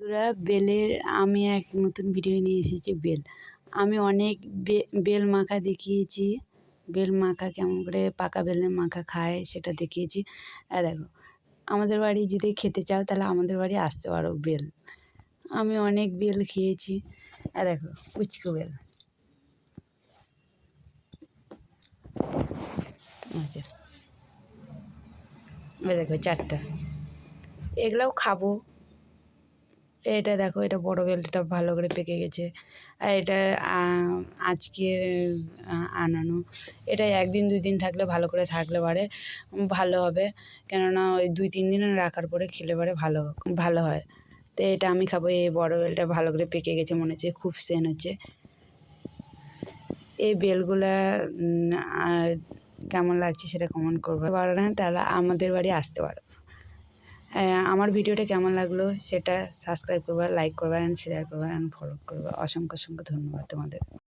বন্ধুরা, বেলের আমি এক নতুন ভিডিও নিয়ে এসেছি। আমি অনেক বেল মাখা দেখিয়েছি। বেল মাখা কেমন করে পাকা বেলের মাখা খায় সেটা দেখিয়েছি। দেখো, আমাদের বাড়ি যদি খেতে চাও তাহলে আমাদের বাড়ি আসতে পারো। আমি অনেক বেল খেয়েছি। দেখো, উচকো বেল। আচ্ছা, দেখো 4টা। এগুলোও খাবো। এটা দেখো, এটা বড় বেলটা ভালো করে পেকে গেছে। আর এটা আজকে আনানো। এটা 1 দিন 2 দিন থাকলে ভালো করে থাকলে পরে ভালো হবে। কেননা ওই 2-3 দিন রাখার পরে খেলে পরে ভালো হয়। তো এটা আমি খাবো। এই বড় বেলটা ভালো করে পেকে গেছে, মনে হচ্ছে খুব সেন হচ্ছে। এই বেলগুলা কেমন লাগছে সেটা কমেন্ট করবে। পারো না তাহলে আমাদের বাড়ি আসতে পারো। আমার ভিডিওটা কেমন লাগলো সেটা সাবস্ক্রাইব করবা, লাইক করবা, শেয়ার করবা, ফলো করবা। অসংখ্য ধন্যবাদ তোমাদের।